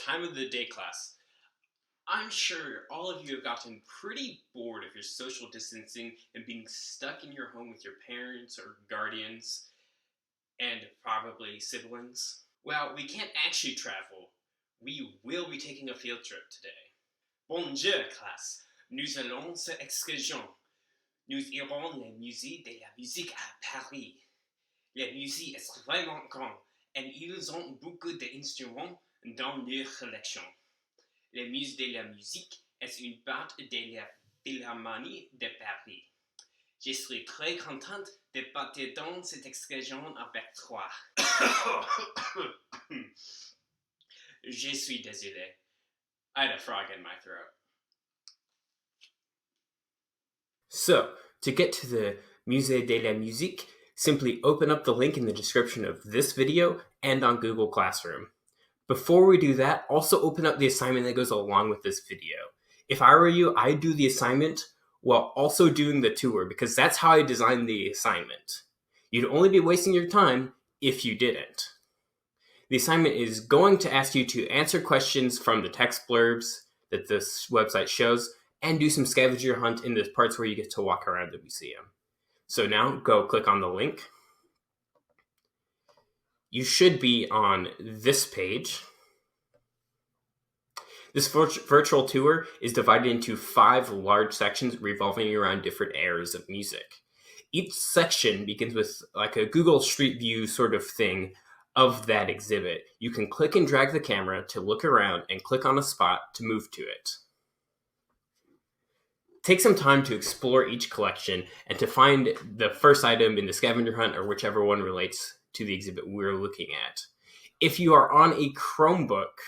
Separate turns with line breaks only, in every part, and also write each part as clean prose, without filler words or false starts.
time of the day, class. I'm sure all of you have gotten pretty bored of your social distancing and being stuck in your home with your parents or guardians and probably siblings. Well, we can't actually travel. We will be taking a field trip today. Bonjour, classe. Nous allons sur excursion. Nous irons au Musée de la Musique à Paris. Le musée est vraiment grand et ils ont beaucoup d'instruments dans leur collection. Le Musée de la Musique est une part de la Philharmonie de Paris. Je suis très contente de partir dans cette excursion avec toi. Je suis désolé. I had a frog in my throat.
So, to get to the Musée de la Musique, simply open up the link in the description of this video and on Google Classroom. Before we do that, also open up the assignment that goes along with this video. If I were you, I'd do the assignment while also doing the tour because that's how I designed the assignment. You'd only be wasting your time if you didn't. The assignment is going to ask you to answer questions from the text blurbs that this website shows and do some scavenger hunt in the parts where you get to walk around the museum. So now go click on the link. You should be on this page. This virtual tour is divided into 5 large sections revolving around different eras of music. Each section begins with like a Google Street View sort of thing of that exhibit. You can click and drag the camera to look around and click on a spot to move to it. Take some time to explore each collection and to find the first item in the scavenger hunt or whichever one relates to the exhibit we're looking at. If you are on a Chromebook,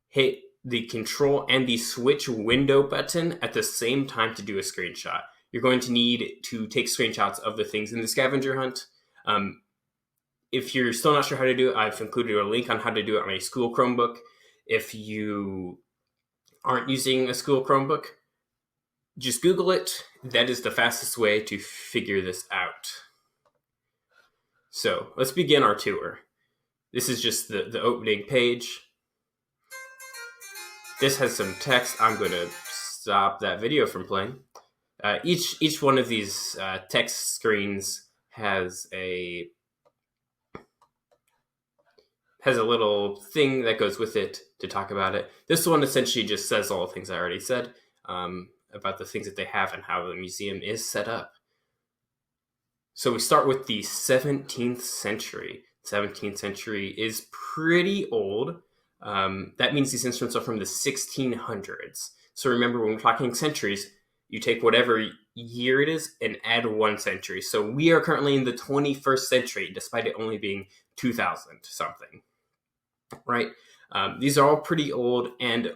hit the Control and the Switch window button at the same time to do a screenshot. You're going to need to take screenshots of the things in the scavenger hunt. If you're still not sure how to do it, I've included a link on how to do it on a school Chromebook. If you aren't using a school Chromebook, just Google it. That is the fastest way to figure this out. So let's begin our tour. This is just the opening page. This has some text. I'm going to stop that video from playing. Each one of these text screens has a little thing that goes with it to talk about it. This one essentially just says all the things I already said about the things that they have and how the museum is set up. So we start with the 17th century. 17th century is pretty old. That means these instruments are from the 1600s. So remember, when we're talking centuries, you take whatever year it is and add 1 century. So we are currently in the 21st century, despite it only being 2000 something, right? These are all pretty old, and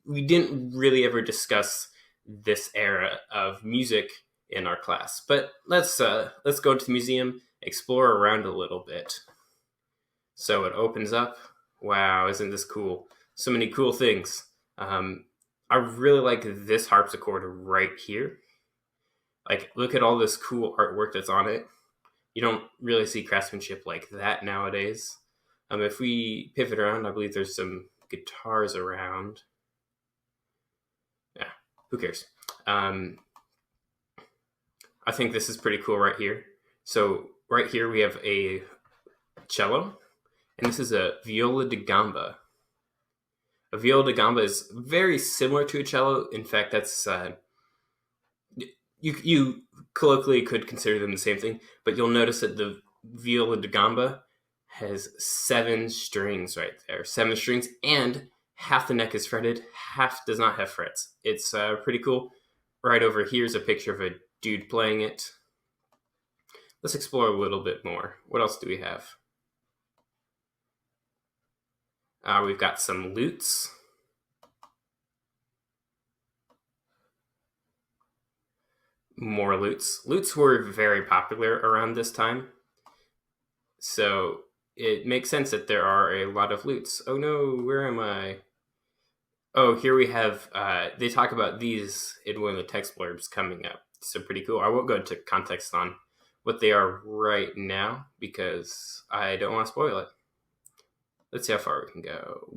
we didn't really ever discuss this era of music in our class. But let's go to the museum, explore around a little bit. So it opens up. Wow, isn't this cool? So many cool things. I really like this harpsichord right here. Like, look at all this cool artwork that's on it. You don't really see craftsmanship like that nowadays. If we pivot around, I believe there's some guitars around. Yeah, who cares? I think this is pretty cool right here. So right here we have a cello, and this is a viola da gamba. A viola da gamba is very similar to a cello. In fact, that's you colloquially could consider them the same thing, but you'll notice that the viola da gamba has 7 strings right there. 7 strings, and half the neck is fretted, half does not have frets. It's pretty cool. Right over here is a picture of a dude playing it. Let's explore a little bit more. What else do we have? We've got some lutes. More lutes. Lutes were very popular around this time. So it makes sense that there are a lot of lutes. Oh no, where am I? Oh, here we have, they talk about these in one of the text blurbs coming up. So pretty cool. I won't go into context on what they are right now because I don't want to spoil it. Let's see how far we can go.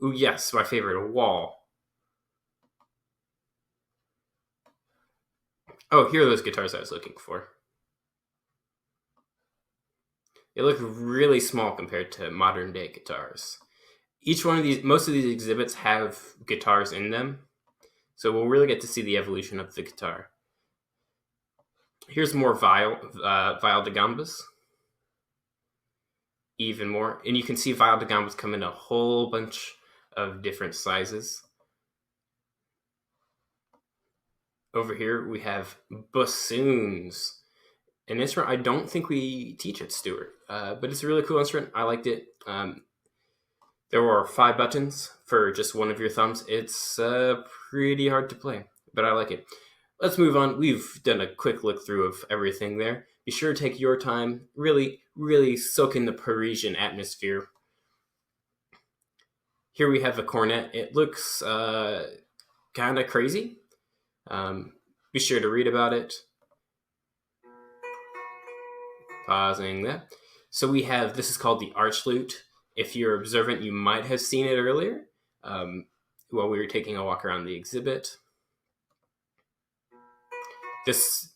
Ooh, yes, my favorite, a wall. Oh, here are those guitars I was looking for. They look really small compared to modern day guitars. Most of these exhibits have guitars in them, so we'll really get to see the evolution of the guitar. Here's more viol de gambas. Even more, and you can see viol de gambas come in a whole bunch of different sizes. Over here we have bassoons. An instrument I don't think we teach at Stewart, but it's a really cool instrument. I liked it. There were 5 buttons for just one of your thumbs. It's pretty hard to play, but I like it. Let's move on. We've done a quick look through of everything there. Be sure to take your time, really, really soak in the Parisian atmosphere. Here we have a cornet. It looks kind of crazy. Be sure to read about it. Pausing there. So we have, this is called the arch lute. If you're observant, you might have seen it earlier while we were taking a walk around the exhibit.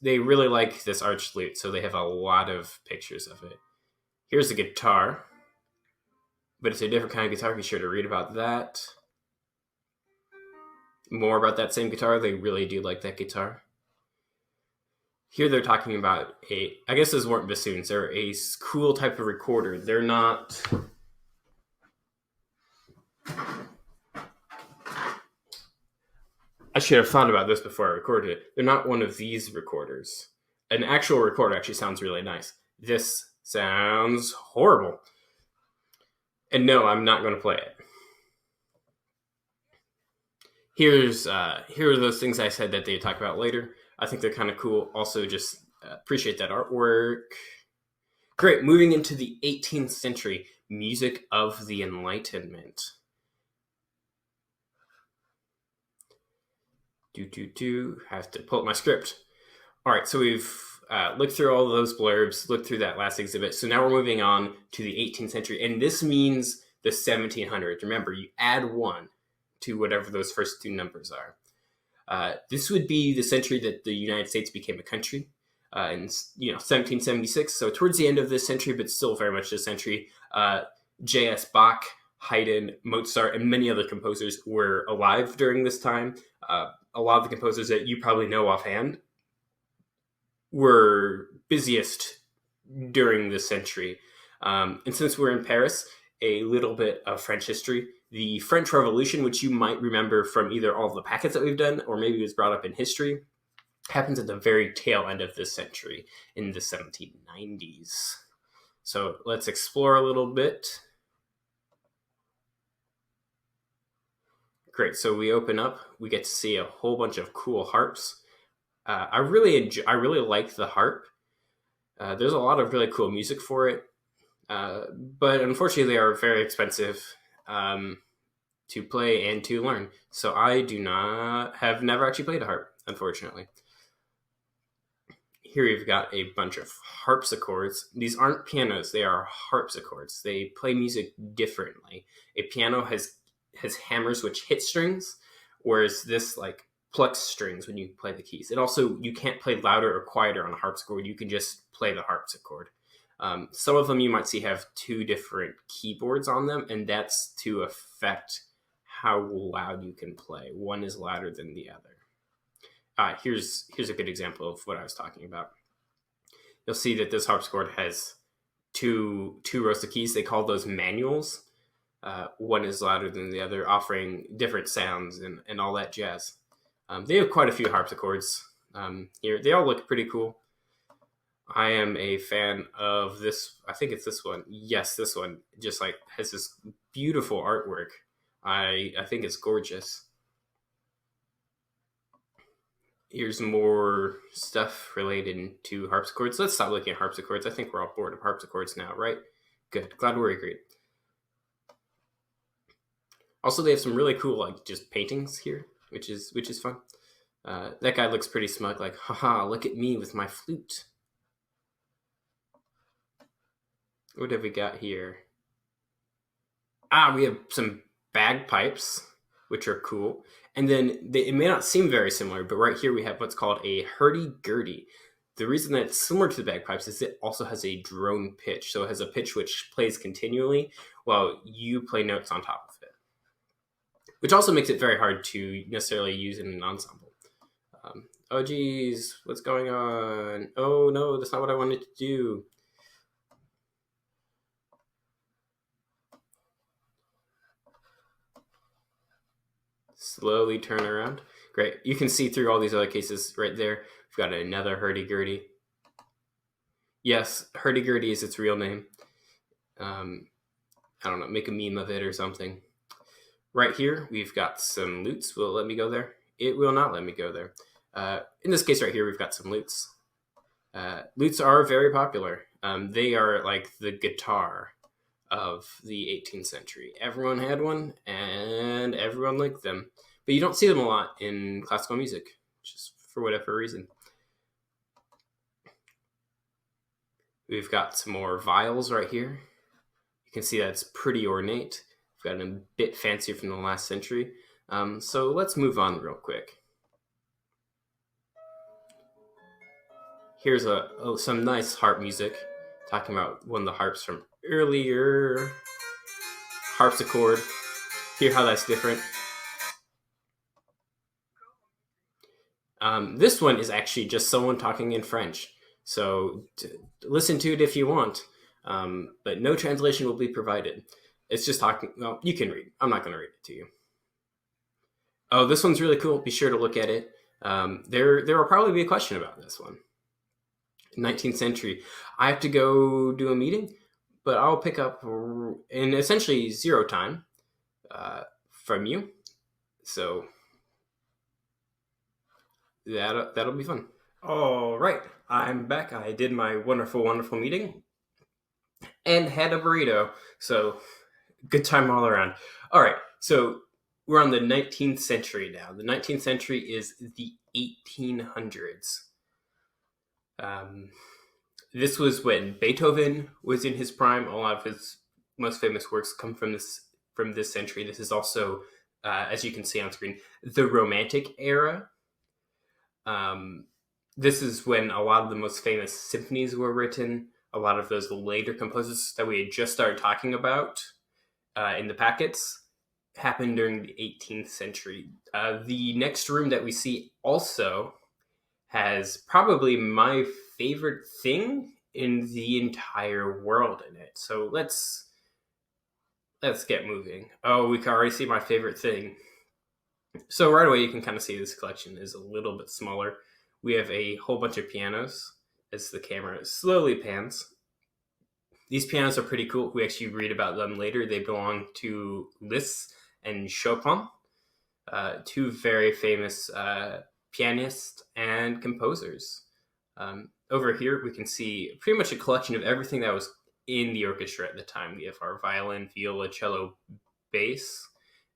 They really like this arch lute, so they have a lot of pictures of it. Here's a guitar, but it's a different kind of guitar. Be sure to read about that. More about that same guitar. They really do like that guitar. Here they're talking about I guess those weren't bassoons. They're a cool type of recorder. They're not... I should have thought about this before I recorded it. They're not one of these recorders. An actual recorder actually sounds really nice. This sounds horrible. And no, I'm not going to play it. Here are those things I said that they talk about later. I think they're kind of cool. Also, just appreciate that artwork. Great. Moving into the 18th century, music of the Enlightenment. Have to pull up my script. All right, so we've looked through all of those blurbs, looked through that last exhibit. So now we're moving on to the 18th century, and this means the 1700s. Remember, you add 1 to whatever those first 2 numbers are. This would be the century that the United States became a country in 1776. So towards the end of this century, but still very much this century, J.S. Bach, Hayden, Mozart, and many other composers were alive during this time. A lot of the composers that you probably know offhand were busiest during this century. And since we're in Paris, a little bit of French history. The French Revolution, which you might remember from either all of the packets that we've done or maybe it was brought up in history, happens at the very tail end of this century in the 1790s. So let's explore a little bit. Great, so we open up, we get to see a whole bunch of cool harps. I really like the harp. There's a lot of really cool music for it, but unfortunately they are very expensive to play and to learn. So I have never actually played a harp, unfortunately. Here we've got a bunch of harpsichords. These aren't pianos, they are harpsichords. They play music differently. A piano has hammers which hit strings, whereas this plucks strings when you play the keys. It also, you can't play louder or quieter on a harpsichord. You can just play the harpsichord. Some of them you might see have 2 different keyboards on them, and that's to affect how loud you can play. One is louder than the other. Here's a good example of what I was talking about. You'll see that this harpsichord has two rows of keys. They call those manuals. One is louder than the other, offering different sounds and all that jazz. They have quite a few harpsichords here. They all look pretty cool. I am a fan of this. I think it's this one. Yes, this one just has this beautiful artwork. I think it's gorgeous. Here's more stuff related to harpsichords. Let's stop looking at harpsichords. I think we're all bored of harpsichords now, right? Good. Glad we're agreed. Also, they have some really cool just paintings here, which is fun. That guy looks pretty smug, haha, look at me with my flute. What have we got here? We have some bagpipes, which are cool. And then it may not seem very similar, but right here we have what's called a hurdy-gurdy. The reason that it's similar to the bagpipes is it also has a drone pitch. So it has a pitch which plays continually while you play notes on top of it, which also makes it very hard to necessarily use in an ensemble. Oh, geez, what's going on? Oh, no, that's not what I wanted to do. Slowly turn around. Great. You can see through all these other cases right there. We've got another hurdy-gurdy. Yes, hurdy-gurdy is its real name. I don't know, make a meme of it or something. Right here, we've got some lutes. Will it let me go there? It will not let me go there. In this case right here, we've got some lutes. Lutes are very popular. They are like the guitar of the 18th century. Everyone had one, and everyone liked them. But you don't see them a lot in classical music, just for whatever reason. We've got some more viols right here. You can see that's pretty ornate. We've got a bit fancier from the last century. So let's move on real quick. Here's some nice harp music, talking about one of the harps from earlier. Harpsichord. Hear how that's different. This one is actually just someone talking in French. So listen to it if you want, but no translation will be provided. It's just talking. Well, you can read. I'm not going to read it to you. Oh, this one's really cool. Be sure to look at it. There will probably be a question about this one. 19th century. I have to go do a meeting, but I'll pick up in essentially 0 time from you. So that'll be fun. All right, I'm back. I did my wonderful meeting and had a burrito. So good time all around. All right, so we're on the 19th century now. The 19th century is the 1800s. This was when Beethoven was in his prime. A lot of his most famous works come from this century. This is also, as you can see on screen, the Romantic era. This is when a lot of the most famous symphonies were written. A lot of those later composers that we had just started talking about in the packets happened during the 18th century. The next room that we see also has probably my favorite thing in the entire world in it. So let's get moving. Oh, we can already see my favorite thing. So right away, you can kind of see this collection is a little bit smaller. We have a whole bunch of pianos as the camera slowly pans. These pianos are pretty cool. We actually read about them later. They belong to Liszt and Chopin, 2 very famous pianists and composers. Over here, we can see pretty much a collection of everything that was in the orchestra at the time. We have our violin, viola, cello, bass.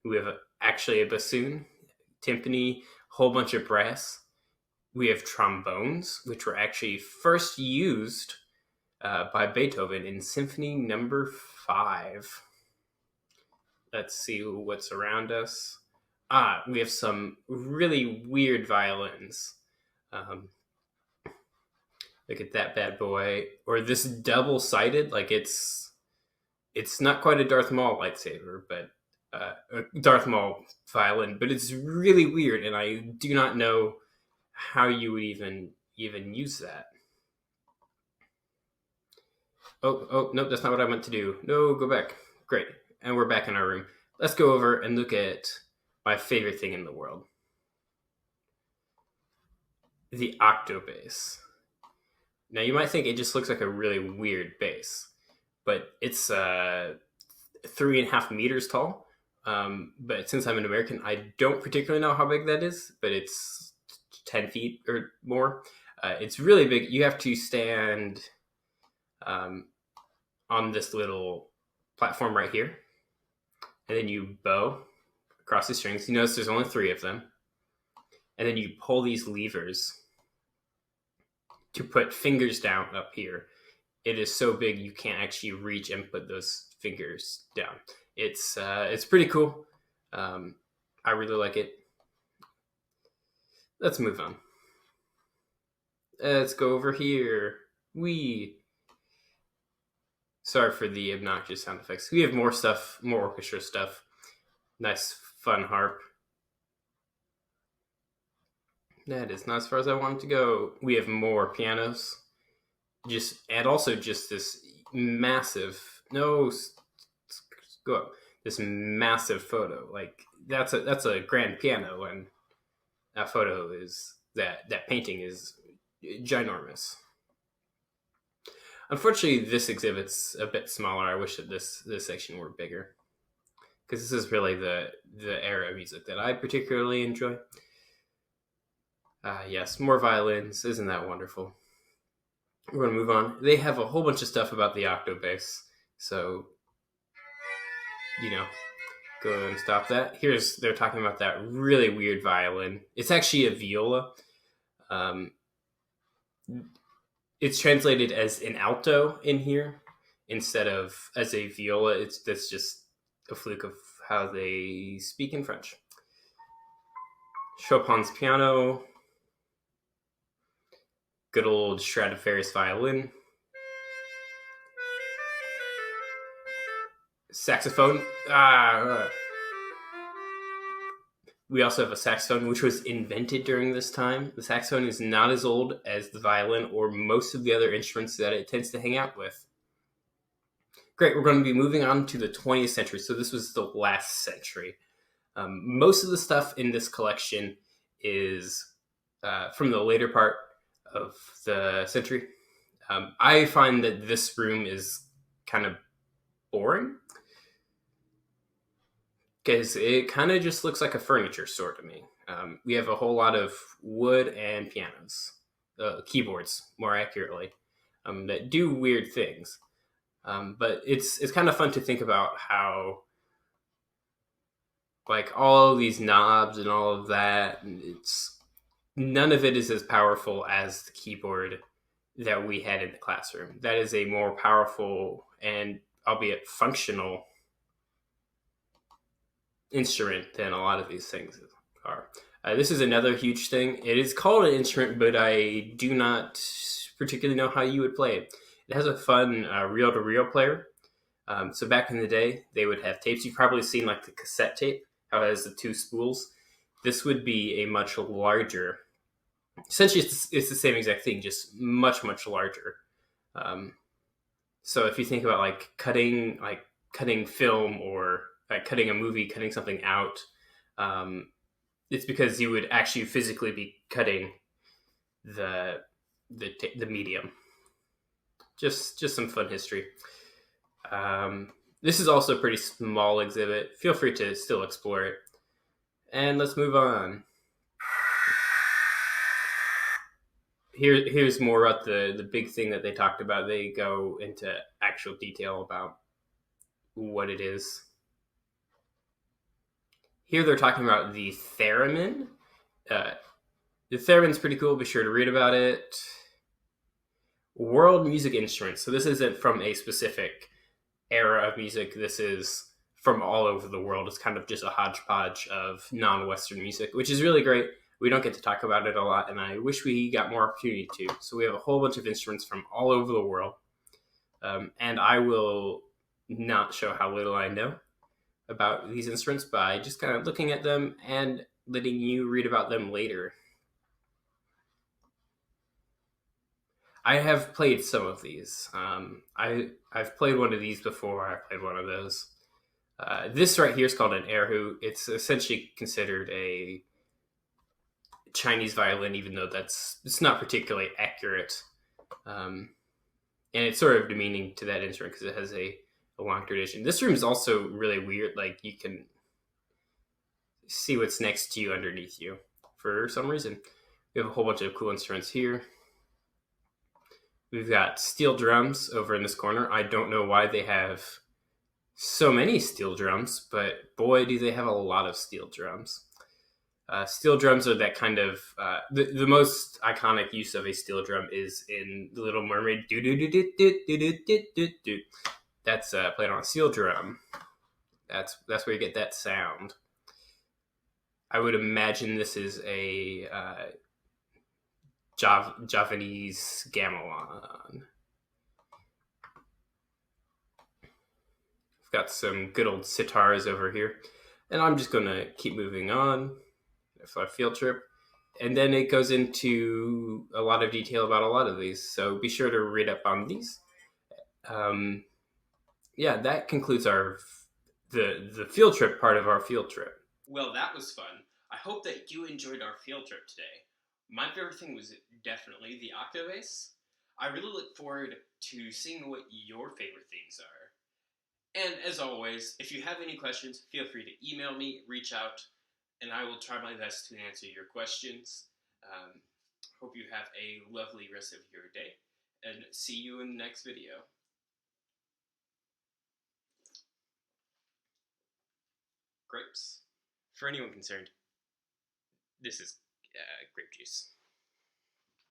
We have actually a bassoon, timpani, whole bunch of brass. We have trombones, which were actually first used by Beethoven in Symphony Number 5. Let's see what's around us. We have some really weird violins. Look at that bad boy. Or this double-sided, like it's not quite a Darth Maul lightsaber, but Darth Maul violin, but it's really weird, and I do not know how you would even use that. Oh, nope, that's not what I meant to do. No, go back. Great, and we're back in our room. Let's go over and look at my favorite thing in the world. The octobass. Now, you might think it just looks like a really weird bass, but it's 3.5 meters tall. But since I'm an American, I don't particularly know how big that is, but it's 10 feet or more. It's really big. You have to stand on this little platform right here, and then you bow across the strings. You notice there's only 3 of them. And then you pull these levers to put fingers down up here. It is so big you can't actually reach and put those fingers down. It's pretty cool. I really like it. Let's move on. Let's go over here. Sorry for the obnoxious sound effects. We have more stuff, more orchestra stuff. Nice, fun harp. That is not as far as I wanted to go. We have more pianos. And also just this massive, no, go up. This massive photo. Like, that's a grand piano, and that photo is, that painting is ginormous. Unfortunately, this exhibit's a bit smaller. I wish that this section were bigger, because this is really the era of music that I particularly enjoy. Yes, more violins. Isn't that wonderful? We're going to move on. They have a whole bunch of stuff about the octave bass, so, go ahead and stop that. They're talking about that really weird violin. It's actually a viola. It's translated as an alto in here instead of as a viola. That's just a fluke of how they speak in French. Chopin's piano. Good old Stradivarius violin. Saxophone. We also have a saxophone, which was invented during this time. The saxophone is not as old as the violin or most of the other instruments that it tends to hang out with. Great, we're going to be moving on to the 20th century. So this was the last century. Most of the stuff in this collection is from the later part of the century. I find that this room is kind of boring, because it kind of just looks like a furniture store to me. We have a whole lot of wood and pianos, keyboards, more accurately, that do weird things. But it's kind of fun to think about how, like, all of these knobs and all of that, none of it is as powerful as the keyboard that we had in the classroom. That is a more powerful and, albeit functional, instrument than a lot of these things are. This is another huge thing. It is called an instrument, but I do not particularly know how you would play it. It has a fun reel-to-reel player. So back in the day, they would have tapes. You've probably seen like the cassette tape, how it has the two spools. This would be a much larger. Essentially, it's the same exact thing, just much, much larger. So if you think about like cutting film, or like cutting a movie, cutting something out, it's because you would actually physically be cutting the medium. Just some fun history. This is also a pretty small exhibit. Feel free to still explore it. And let's move on. Here's more about the big thing that they talked about. They go into actual detail about what it is. Here they're talking about the theremin. The theremin's pretty cool. Be sure to read about it. World music instruments. So this isn't from a specific era of music. This is from all over the world. It's kind of just a hodgepodge of non-Western music, which is really great. We don't get to talk about it a lot, and I wish we got more opportunity to. So we have a whole bunch of instruments from all over the world. And I will not show how little I know about these instruments by just kind of looking at them and letting you read about them later. I have played some of these. I've played one of these before. I played one of those. This right here is called an erhu. It's essentially considered a Chinese violin, even though it's not particularly accurate. And it's sort of demeaning to that instrument because it has a long tradition. This room is also really weird. Like, you can see what's next to you underneath you for some reason. We have a whole bunch of cool instruments here. We've got steel drums over in this corner. I don't know why they have so many steel drums, but boy, do they have a lot of steel drums. Steel drums are that kind of the most iconic use of a steel drum is in The Little Mermaid. Do do do do do do do do do. That's played on a steel drum. That's where you get that sound. I would imagine this is a Javanese gamelan. I've got some good old sitars over here, and I'm just gonna keep moving on for our field trip. And then it goes into a lot of detail about a lot of these, so be sure to read up on these. Yeah, that concludes the field trip part of our field trip.
Well, that was fun. I hope that you enjoyed our field trip today. My favorite thing was definitely the octavase. I really look forward to seeing what your favorite things are. And as always, if you have any questions, feel free to email me, reach out, and I will try my best to answer your questions. Hope you have a lovely rest of your day, and see you in the next video. Grapes. For anyone concerned, this is grape juice.